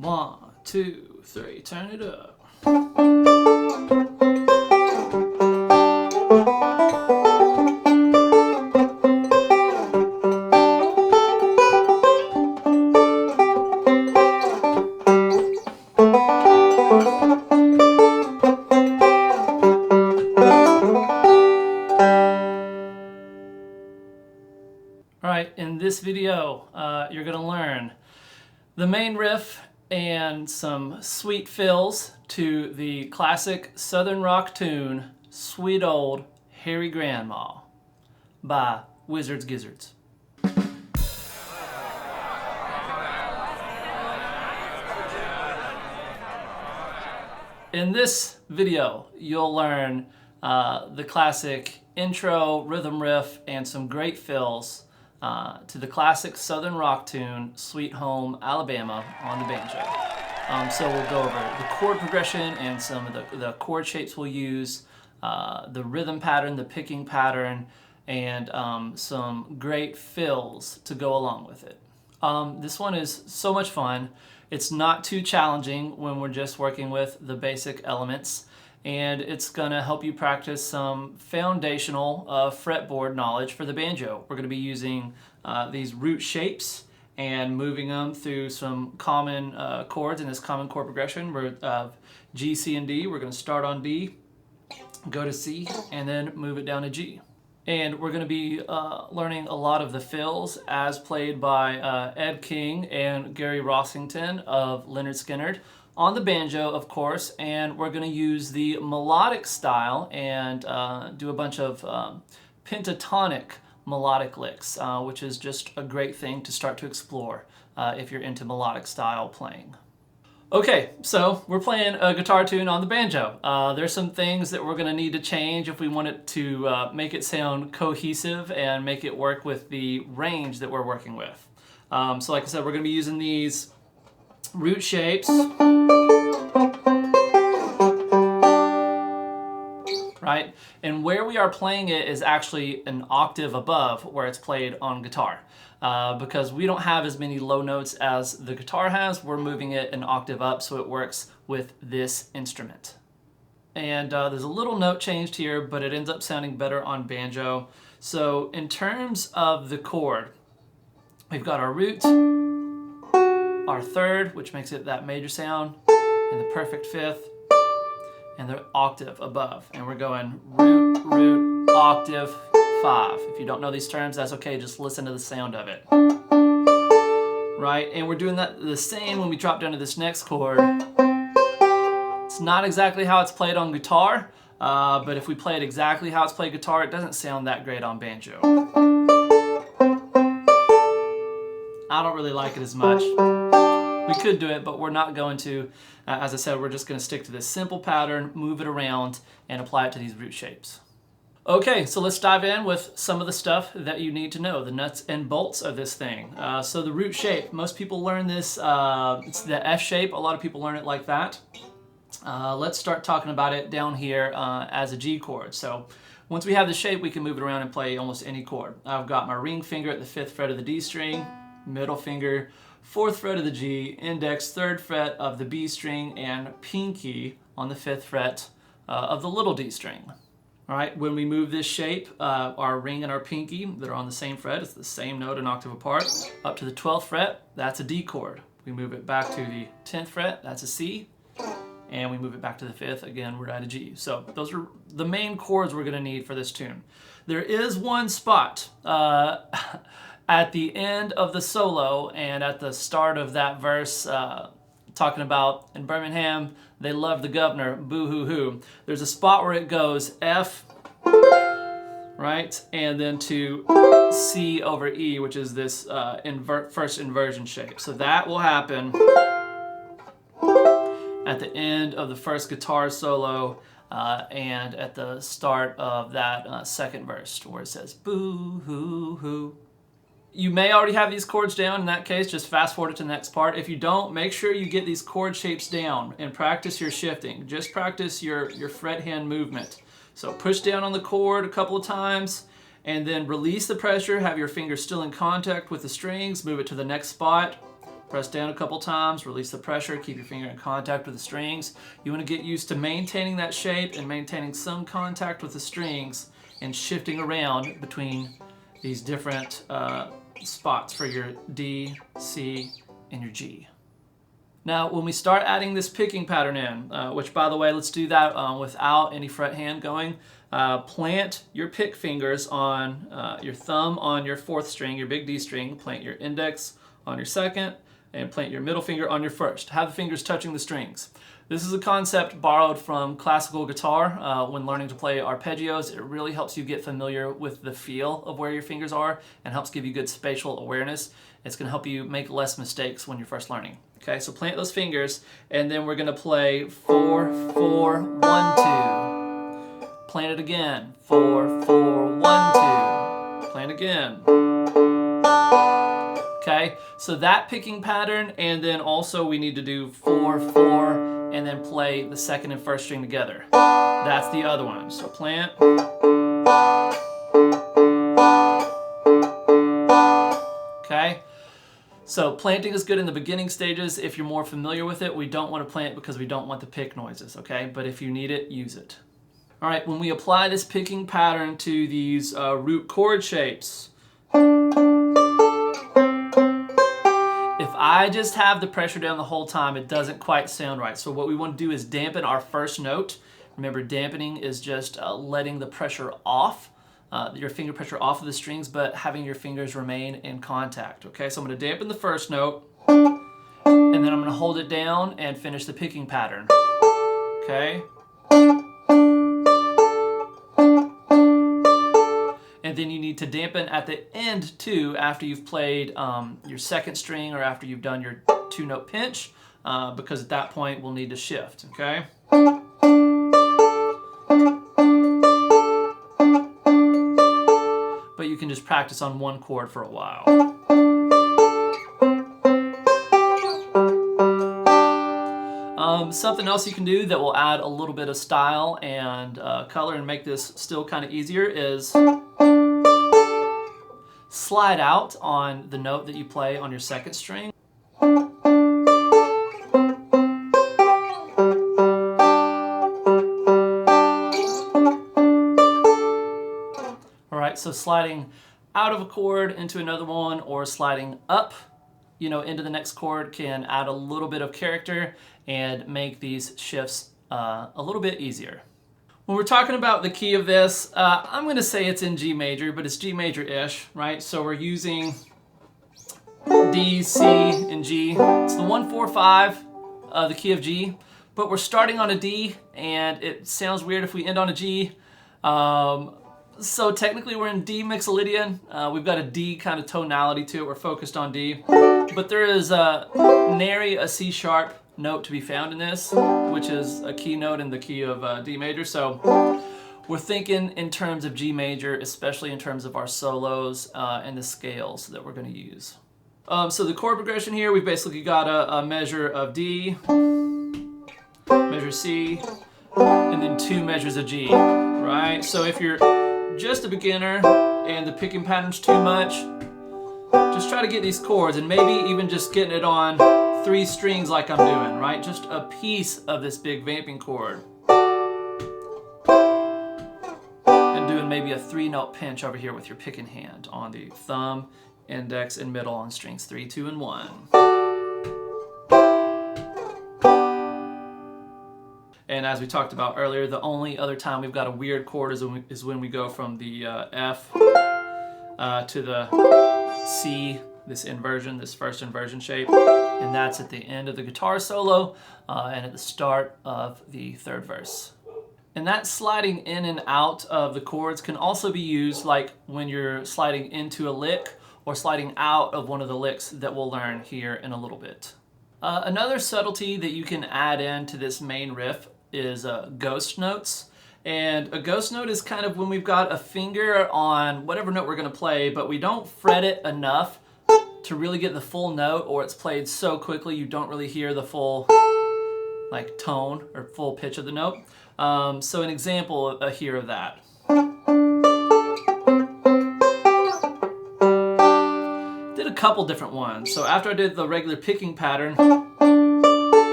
1, 2, 3, turn it up. Alright, in this video, you're going to learn the main riff and some sweet fills to the classic Southern rock tune, Sweet Old Hairy Grandma by Wizards Gizzards. In this video, you'll learn the classic intro, rhythm riff, and some great fills to the classic Southern rock tune, Sweet Home Alabama, on the banjo. So we'll go over the chord progression and some of the chord shapes we'll use, the rhythm pattern, the picking pattern, and some great fills to go along with it. This one is so much fun. It's not too challenging when we're just working with the basic elements, and it's going to help you practice some foundational fretboard knowledge for the banjo. We're going to be using these root shapes and moving them through some common chords in this common chord progression. We're G, C, and D. We're going to start on D, go to C, and then move it down to G. And we're going to be learning a lot of the fills as played by Ed King and Gary Rossington of Lynyrd Skynyrd on the banjo, of course. And we're going to use the melodic style and do a bunch of pentatonic melodic licks, which is just a great thing to start to explore if you're into melodic style playing. Okay, so we're playing a guitar tune on the banjo. There's some things that we're going to need to change if we want it to make it sound cohesive and make it work with the range that we're working with. So like I said, we're going to be using these root shapes, right? And where we are playing it is actually an octave above where it's played on guitar. Because we don't have as many low notes as the guitar has, we're moving it an octave up so it works with this instrument. And there's a little note changed here, but it ends up sounding better on banjo. So in terms of the chord, we've got our root, our third, which makes it that major sound, and the perfect fifth, and the octave above. And we're going root, root, octave, 5. If you don't know these terms, that's okay, just listen to the sound of it. Right, and we're doing that the same when we drop down to this next chord. It's not exactly how it's played on guitar, but if we play it exactly how it's played guitar, it doesn't sound that great on banjo. I don't really like it as much. We could do it, but we're not going to. As I said, we're just going to stick to this simple pattern, move it around, and apply it to these root shapes. Okay, so let's dive in with some of the stuff that you need to know, the nuts and bolts of this thing. So the root shape, most people learn this, it's the F shape. A lot of people learn it like that. Let's start talking about it down here as a G chord. So once we have the shape, we can move it around and play almost any chord. I've got my ring finger at the 5th fret of the D string, middle finger, 4th fret of the G, index, 3rd fret of the B string, and pinky on the 5th fret of the little D string. All right, when we move this shape, our ring and our pinky, they're on the same fret, it's the same note an octave apart, up to the 12th fret, that's a D chord. We move it back to the 10th fret, that's a C, and we move it back to the 5th, again, we're at a G. So those are the main chords we're gonna need for this tune. There is one spot at the end of the solo and at the start of that verse, talking about in Birmingham, they love the governor, boo-hoo-hoo. There's a spot where it goes F, right? And then to C over E, which is this first inversion shape. So that will happen at the end of the first guitar solo and at the start of that second verse where it says boo-hoo-hoo. You may already have these chords down. In that case, just fast forward it to the next part. If you don't, make sure you get these chord shapes down and practice your shifting. Just practice your fret hand movement. So push down on the chord a couple of times and then release the pressure. Have your fingers still in contact with the strings. Move it to the next spot. Press down a couple times, release the pressure, keep your finger in contact with the strings. You want to get used to maintaining that shape and maintaining some contact with the strings and shifting around between these different spots for your D, C, and your G. Now, when we start adding this picking pattern in, which by the way, let's do that without any fret hand going. Plant your pick fingers on your thumb on your 4th string, your big D string. Plant your index on your 2nd, and plant your middle finger on your 1st. Have the fingers touching the strings. This is a concept borrowed from classical guitar. When learning to play arpeggios, it really helps you get familiar with the feel of where your fingers are and helps give you good spatial awareness. It's going to help you make less mistakes when you're first learning. Okay, so plant those fingers, and then we're going to play 4, 4, 1, 2. Plant it again. 4, 4, 1, 2. Plant again. Okay, so that picking pattern, and then also we need to do 4, 4, and then play the 2nd and 1st string together. That's the other one. So plant. Okay, so planting is good in the beginning stages. If you're more familiar with it, we don't want to plant because we don't want the pick noises, okay? But if you need it, use it. All right, when we apply this picking pattern to these root chord shapes, if I just have the pressure down the whole time, it doesn't quite sound right. So what we want to do is dampen our first note. Remember, dampening is just letting the pressure off, your finger pressure off of the strings, but having your fingers remain in contact. Okay, so I'm going to dampen the first note, and then I'm going to hold it down and finish the picking pattern. Okay. And then you need to dampen at the end too after you've played your 2nd string or after you've done your 2-note pinch, because at that point we'll need to shift, okay? But you can just practice on one chord for a while. Something else you can do that will add a little bit of style and color and make this still kind of easier is slide out on the note that you play on your 2nd string. All right, so sliding out of a chord into another one or sliding up, into the next chord can add a little bit of character and make these shifts a little bit easier. When we're talking about the key of this, I'm going to say it's in G major, but it's G major-ish, right? So we're using D, C, and G. It's the 1, 4, 5, the key of G, but we're starting on a D, and it sounds weird if we end on a G. So technically we're in D mixolydian. We've got a D kind of tonality to it. We're focused on D, but there is nary a C sharp note to be found in this, which is a key note in the key of D major. So we're thinking in terms of G major, especially in terms of our solos and the scales that we're going to use. So the chord progression here, we've basically got a measure of D, measure C, and then 2 measures of G, right? So if you're just a beginner and the picking pattern's too much, just try to get these chords and maybe even just getting it on 3 strings like I'm doing, right? Just a piece of this big vamping chord. And doing maybe a 3-note pinch over here with your picking hand on the thumb, index, and middle on strings 3, 2, and 1. And as we talked about earlier, the only other time we've got a weird chord is when we go from the F to the C, this inversion, this first inversion shape. And that's at the end of the guitar solo and at the start of the 3rd verse. And that sliding in and out of the chords can also be used like when you're sliding into a lick or sliding out of one of the licks that we'll learn here in a little bit. Another subtlety that you can add into this main riff is ghost notes. And a ghost note is kind of when we've got a finger on whatever note we're going to play, but we don't fret it enough to really get the full note, or it's played so quickly you don't really hear the full tone or full pitch of the note. So an example here of that. Did a couple different ones. So after I did the regular picking pattern,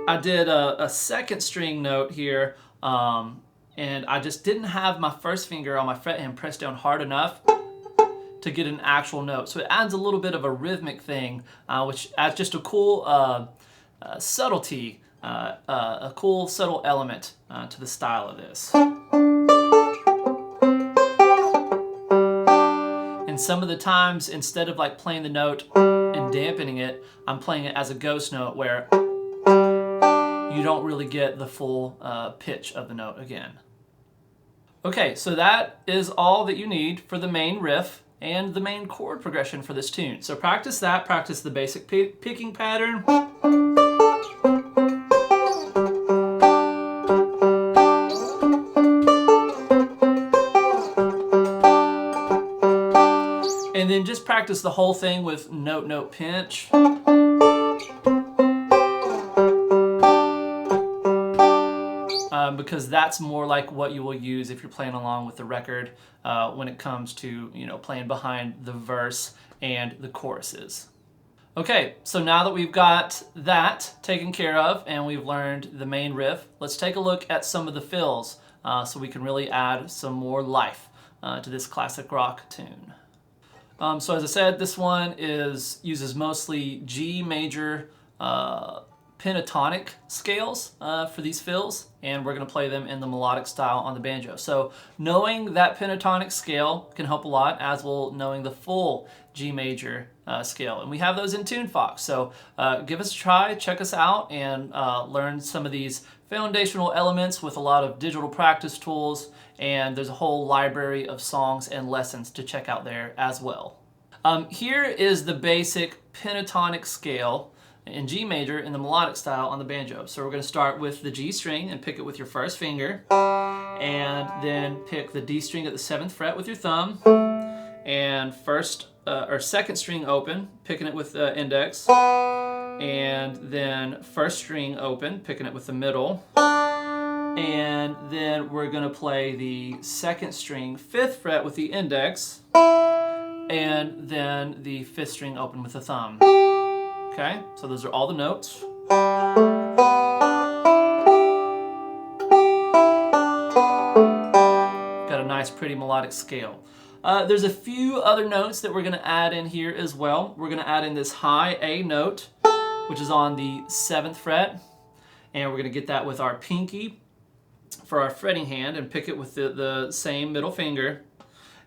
I did a second string note here, and I just didn't have my first finger on my fret hand pressed down hard enough to get an actual note. So it adds a little bit of a rhythmic thing, which adds just a cool subtlety, a cool subtle element to the style of this. And some of the times, instead of like playing the note and dampening it, I'm playing it as a ghost note where you don't really get the full pitch of the note again. Okay, so that is all that you need for the main riff and the main chord progression for this tune. So practice that, practice the basic picking pattern. And then just practice the whole thing with note, note, pinch. Because that's more like what you will use if you're playing along with the record when it comes to, you know, playing behind the verse and the choruses. Okay, so now that we've got that taken care of and we've learned the main riff, let's take a look at some of the fills so we can really add some more life to this classic rock tune. So as I said, this one uses mostly G major pentatonic scales for these fills, and we're going to play them in the melodic style on the banjo. So knowing that pentatonic scale can help a lot, as will knowing the full G major scale. And we have those in Tunefox. So give us a try, check us out, and learn some of these foundational elements with a lot of digital practice tools, and there's a whole library of songs and lessons to check out there as well. Here is the basic pentatonic scale in G major in the melodic style on the banjo. So we're going to start with the G string and pick it with your first finger, and then pick the D string at the 7th fret with your thumb, and second string open, picking it with the index, and then first string open, picking it with the middle, and then we're going to play the second string 5th fret with the index, and then the 5th string open with the thumb. Okay, so those are all the notes. Got a nice pretty melodic scale. There's a few other notes that we're going to add in here as well. We're going to add in this high A note, which is on the 7th fret, and we're going to get that with our pinky for our fretting hand and pick it with the same middle finger.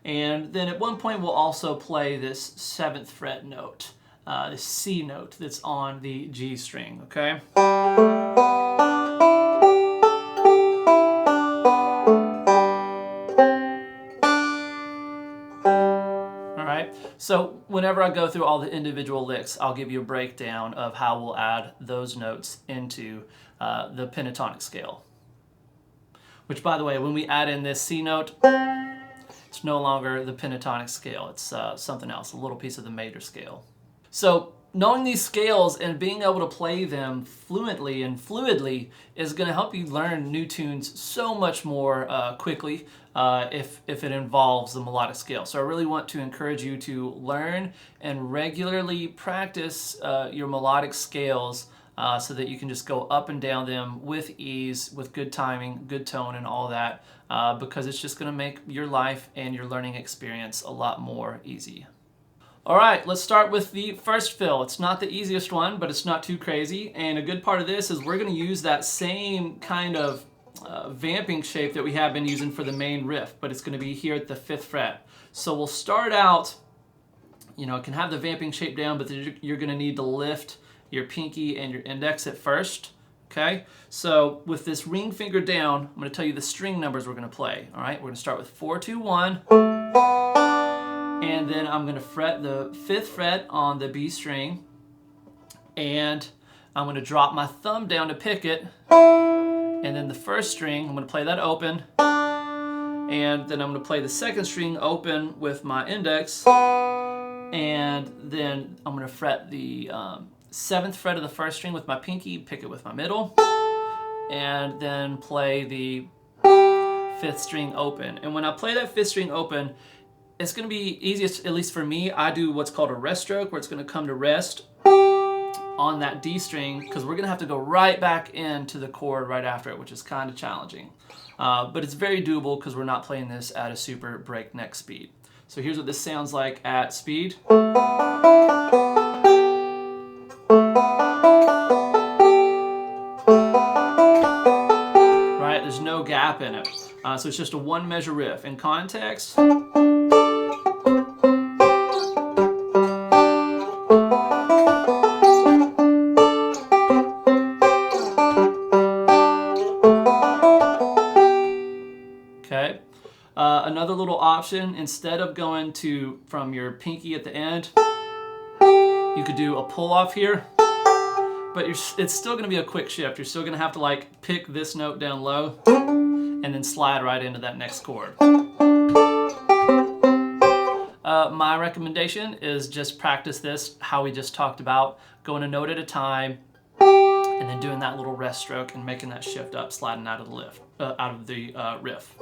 And then at one point we'll also play this 7th fret note, the C note that's on the G string, okay? Alright, so whenever I go through all the individual licks, I'll give you a breakdown of how we'll add those notes into the pentatonic scale. Which, by the way, when we add in this C note, it's no longer the pentatonic scale. It's something else, a little piece of the major scale. So knowing these scales and being able to play them fluently and fluidly is going to help you learn new tunes so much more quickly if it involves the melodic scale. So I really want to encourage you to learn and regularly practice your melodic scales so that you can just go up and down them with ease, with good timing, good tone, and all that, because it's just going to make your life and your learning experience a lot more easy. All right, let's start with the first fill. It's not the easiest one, but it's not too crazy. And a good part of this is we're going to use that same kind of vamping shape that we have been using for the main riff, but it's going to be here at the 5th fret. So we'll start out, you know, it can have the vamping shape down, but you're going to need to lift your pinky and your index at first, okay? So with this ring finger down, I'm going to tell you the string numbers we're going to play, all right? We're going to start with 4, 2, 1, and then I'm going to fret the 5th fret on the B string, and I'm going to drop my thumb down to pick it, and then the first string, I'm going to play that open, and then I'm going to play the second string open with my index, and then I'm going to fret the 7th fret of the first string with my pinky, pick it with my middle, and then play the 5th string open. And when I play that 5th string open, it's going to be easiest, at least for me. I do what's called a rest stroke, where it's going to come to rest on that D string, because we're going to have to go right back into the chord right after it, which is kind of challenging. But it's very doable because we're not playing this at a super breakneck speed. So here's what this sounds like at speed. Right, there's no gap in it. So it's just a one measure riff. In context, okay. Another little option, instead of going from your pinky at the end, you could do a pull off here, but it's still going to be a quick shift. You're still going to have to like pick this note down low and then slide right into that next chord. My recommendation is just practice this how we just talked about, going a note at a time, and then doing that little rest stroke and making that shift up, sliding out of the riff.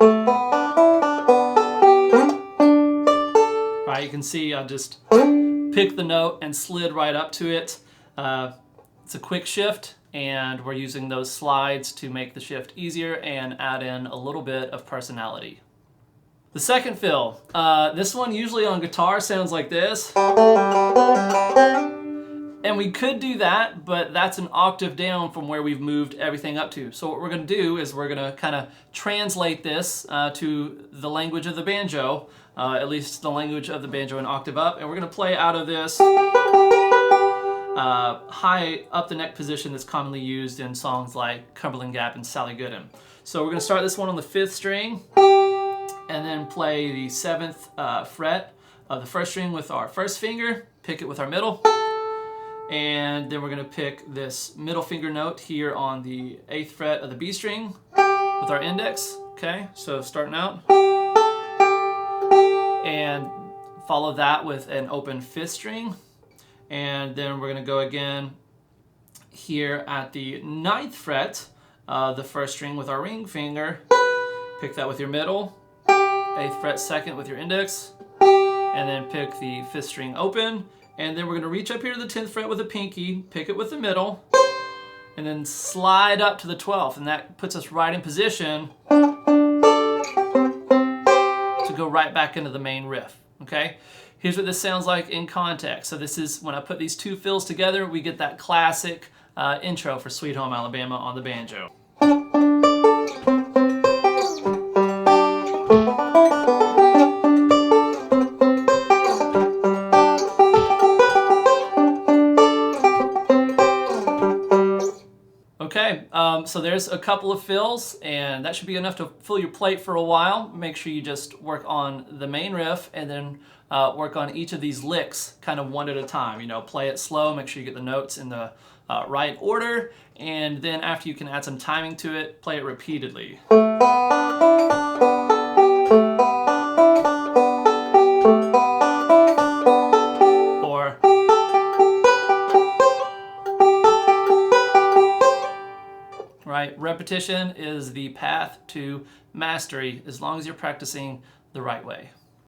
Right, you can see I just picked the note and slid right up to it. It's a quick shift, and we're using those slides to make the shift easier and add in a little bit of personality. The second fill, this one usually on guitar sounds like this. And we could do that, but that's an octave down from where we've moved everything up to. So what we're going to do is we're going to kind of translate this to the language of the banjo, at least the language of the banjo an octave up, and we're going to play out of this high up the neck position that's commonly used in songs like Cumberland Gap and Sally Gooden. So we're going to start this one on the 5th string, and then play the 7th fret of the 1st string with our 1st finger, pick it with our middle, and then we're going to pick this middle finger note here on the 8th fret of the B string with our index. Okay, so starting out, and follow that with an open 5th string, and then we're going to go again here at the 9th fret of the 1st string with our ring finger, pick that with your middle, 8th fret 2nd with your index, and then pick the 5th string open, and then we're going to reach up here to the 10th fret with a pinky, pick it with the middle, and then slide up to the 12th, and that puts us right in position to go right back into the main riff. Okay, here's what this sounds like in context. So this is when I put these two fills together, we get that classic intro for Sweet Home Alabama on the banjo. Okay, so there's a couple of fills, and that should be enough to fill your plate for a while. Make sure you just work on the main riff, and then work on each of these licks kind of one at a time. You know, play it slow, make sure you get the notes in the right order, and then after you can add some timing to it, play it repeatedly. Right? Repetition is the path to mastery as long as you're practicing the right way.